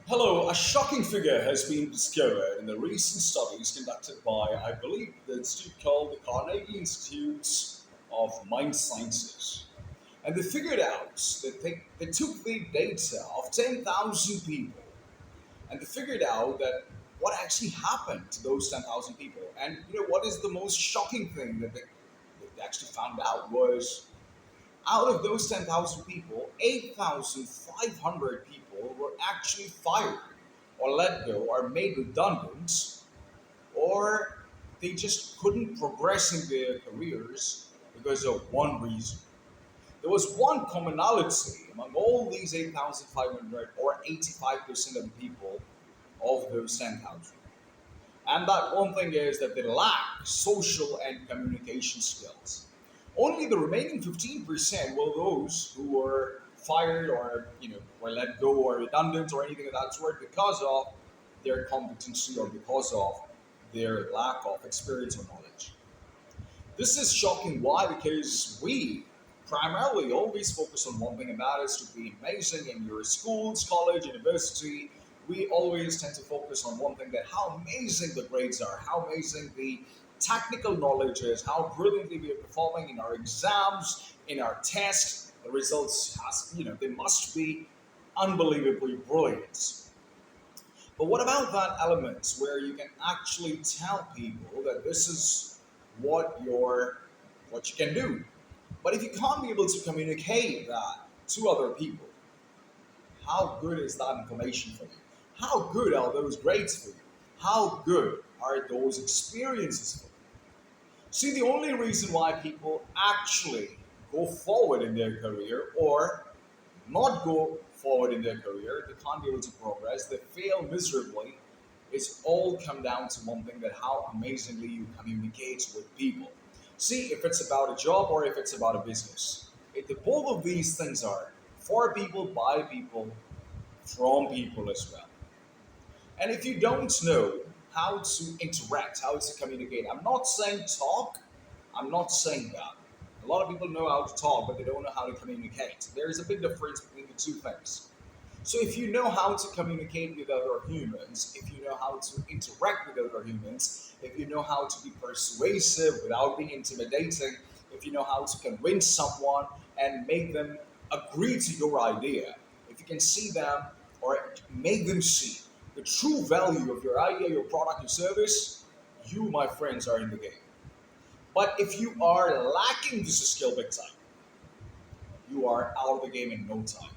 Hello, a shocking figure has been discovered in the recent studies conducted by, I believe, the institute called the Carnegie Institutes of Mind Sciences. And they figured out that they took the data of 10,000 people and they figured out that what actually happened to those 10,000 people. And what is the most shocking thing that they actually found out was out of those 10,000 people, 8,500 people were actually fired or let go or made redundant, or they just couldn't progress in their careers because of one reason. There was one commonality among all these 8,500 or 85% of the people of those 10,000. And that one thing is that they lack social and communication skills. Only the remaining 15% were those who were fired or were let go or redundant or anything of that sort because of their competency or because of their lack of experience or knowledge. This is shocking. Why? Because we primarily always focus on one thing, and that is to be amazing in your schools, college, university. We always tend to focus on one thing, that how amazing the grades are, how amazing the technical knowledge is, how brilliantly we are performing in our exams, in our tests. The results they must be unbelievably brilliant. But what about that element where you can actually tell people that this is what you can do? But if you can't be able to communicate that to other people, how good is that information for you? How good are those grades for you? How good are those experiences for you? See, the only reason why people actually go forward in their career or not go forward in their career, they can't be able to progress, they fail miserably, it's all come down to one thing, that how amazingly you communicate with people. See, if it's about a job or if it's about a business, if the both of these things are for people, by people, from people as well. And if you don't know how to interact, how to communicate, I'm not saying talk, I'm not saying that. A lot of people know how to talk, but they don't know how to communicate. There is a big difference between the two things. So if you know how to communicate with other humans, if you know how to interact with other humans, if you know how to be persuasive without being intimidating, if you know how to convince someone and make them agree to your idea, if you can see them or make them see the true value of your idea, your product, your service, you, my friends, are in the game. But if you are lacking this skill big time, you are out of the game in no time.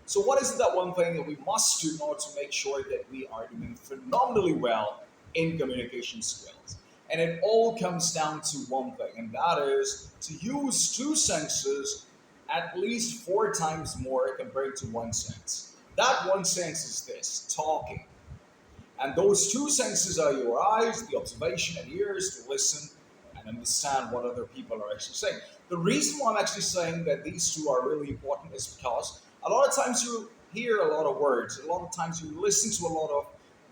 So, what is that one thing that we must do in order to make sure that we are doing phenomenally well in communication skills? And it all comes down to one thing, and that is to use two senses at least four times more compared to one sense. That one sense is this talking. And those two senses are your eyes, the observation, and ears to listen and understand what other people are actually saying. The reason why I'm actually saying that these two are really important is because a lot of times you hear a lot of words, a lot of times you listen to a lot of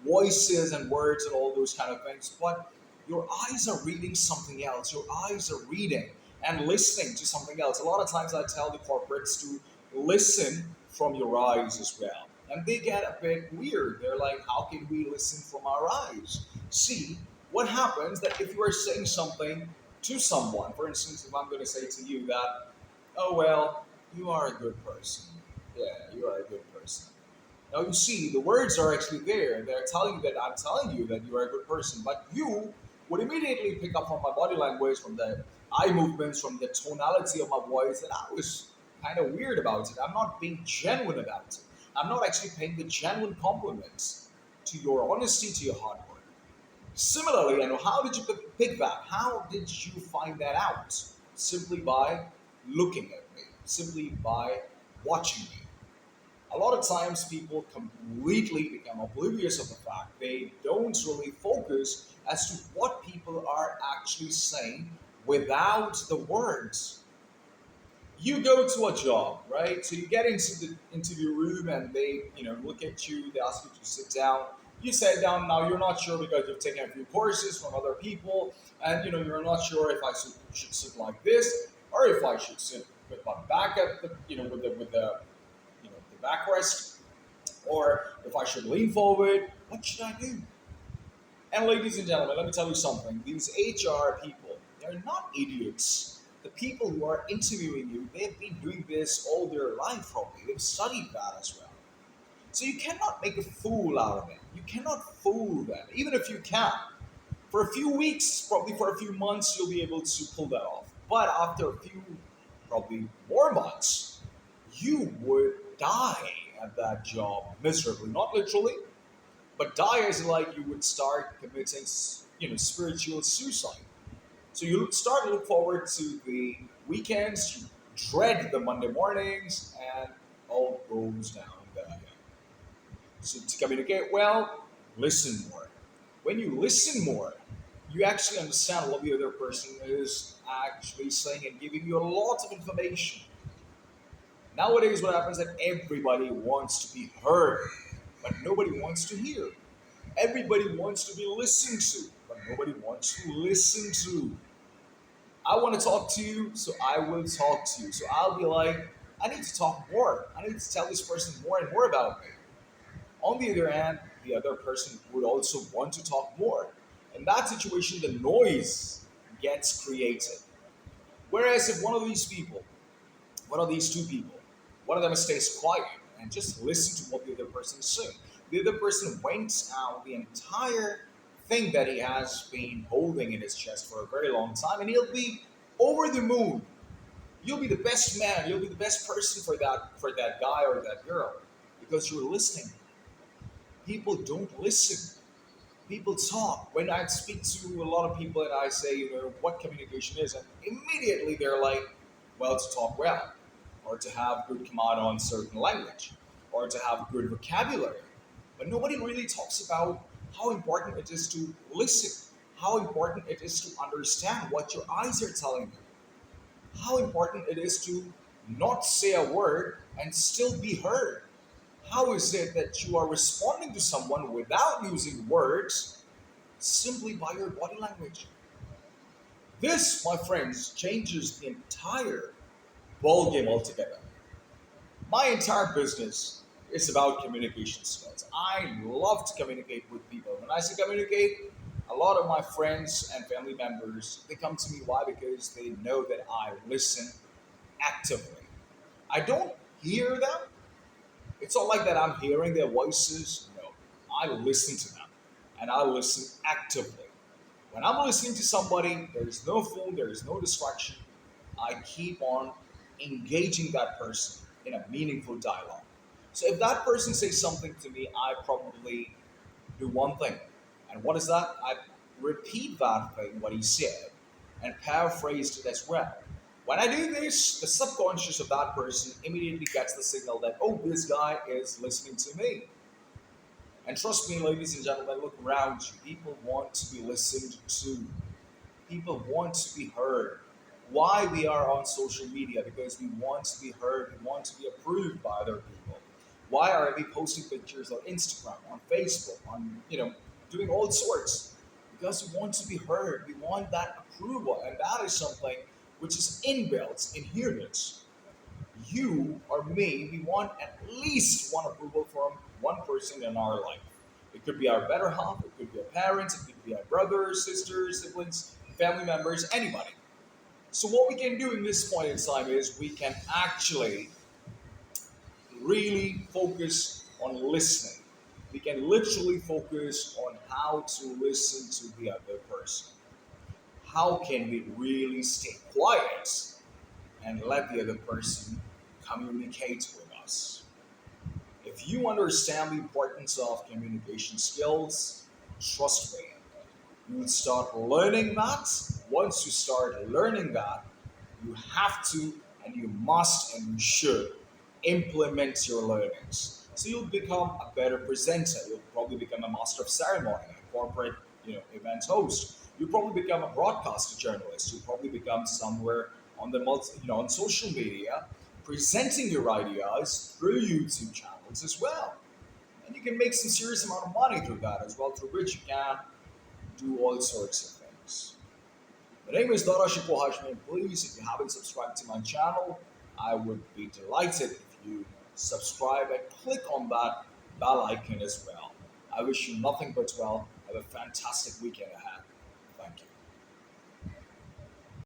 voices and words and all those kind of things, but your eyes are reading something else. Your eyes are reading and listening to something else. A lot of times I tell the corporates to listen from your eyes as well. And they get a bit weird. They're like, how can we listen from our eyes? See, what happens that if you are saying something to someone, for instance, if I'm going to say to you that, oh, well, you are a good person. Yeah, you are a good person. Now you see, the words are actually there. They're telling you that I'm telling you that you are a good person, but you would immediately pick up from my body language, from the eye movements, from the tonality of my voice, that I was kind of weird about it. I'm not being genuine about it. I'm not actually paying the genuine compliments to your honesty, to your hard work. Similarly, and how did you pick that? How did you find that out? Simply by looking at me, simply by watching me. A lot of times people completely become oblivious of the fact they don't really focus as to what people are actually saying without the words. You go to a job, right? So you get into the interview room and they, look at you, they ask you to sit down. You sit down, now you're not sure because you've taken a few courses from other people, and you're not sure if I should sit like this or if I should sit with my back at the, with the backrest, or I should lean forward. What should I do? And ladies and gentlemen, let me tell you something. These HR people, they're not idiots. The people who are interviewing you, they've been doing this all their life probably. They've studied that as well. So you cannot make a fool out of it. You cannot fool them, even if you can. For a few weeks, probably for a few months, you'll be able to pull that off. But after a few, probably more months, you would die at that job miserably. Not literally, but die as in like you would start committing, spiritual suicide. So you start to look forward to the weekends, you dread the Monday mornings, and all goes down the hill. So to communicate well, listen more. When you listen more, you actually understand what the other person is actually saying and giving you a lot of information. Nowadays, what happens is that everybody wants to be heard, but nobody wants to hear. Everybody wants to be listened to, but nobody wants to listen to. I want to talk to you, so I will talk to you. So I'll be like, I need to talk more. I need to tell this person more and more about me. On the other hand, the other person would also want to talk more. In that situation, the noise gets created. Whereas if one of these two people, one of them stays quiet and just listen to what the other person is saying, the other person went out the entire thing that he has been holding in his chest for a very long time, and he'll be over the moon. You'll be the best man. You'll be the best person for that guy or that girl because you're listening. People don't listen. People talk. When I speak to a lot of people and I say, what communication is, and immediately they're like, well, to talk well, or to have good command on certain language, or to have good vocabulary. But nobody really talks about how important it is to listen, how important it is to understand what your eyes are telling you, how important it is to not say a word and still be heard. How is it that you are responding to someone without using words simply by your body language? This, my friends, changes the entire ball game altogether. My entire business is about communication skills. I love to communicate with people. When I say communicate, a lot of my friends and family members, they come to me. Why? Because they know that I listen actively. I don't hear them. It's not like that I'm hearing their voices. No, I listen to them and I listen actively. When I'm listening to somebody, there is no phone, there is no distraction. I keep on engaging that person in a meaningful dialogue. So if that person says something to me, I probably do one thing. And what is that? I repeat that thing, what he said, and paraphrase it as well. When I do this, the subconscious of that person immediately gets the signal that, oh, this guy is listening to me. And trust me, ladies and gentlemen, look around you. People want to be listened to. People want to be heard. Why we are on social media? Because we want to be heard. We want to be approved by other people. Why are we posting pictures on Instagram, on Facebook, on doing all sorts? Because we want to be heard. We want that approval, and that is something which is inbuilt in humans. You or me, we want at least one approval from one person in our life. It could be our better half, it could be our parents, it could be our brothers, sisters, siblings, family members, anybody. So what we can do in this point in time is we can actually really focus on listening. We can literally focus on how to listen to the other person. How can we really stay quiet and let the other person communicate with us? If you understand the importance of communication skills, trust me, you will start learning that. Once you start learning that, you have to and you must and you should implement your learnings. So you'll become a better presenter. You'll probably become a master of ceremony, a corporate, event host. You'll probably become a broadcaster journalist. You'll probably become somewhere on on social media, presenting your ideas through YouTube channels as well. And you can make some serious amount of money through that as well, through which you can do all sorts of things. My name is Darashikoh. Please, if you haven't subscribed to my channel, I would be delighted if you subscribe and click on that bell icon as well. I wish you nothing but well. Have a fantastic weekend ahead.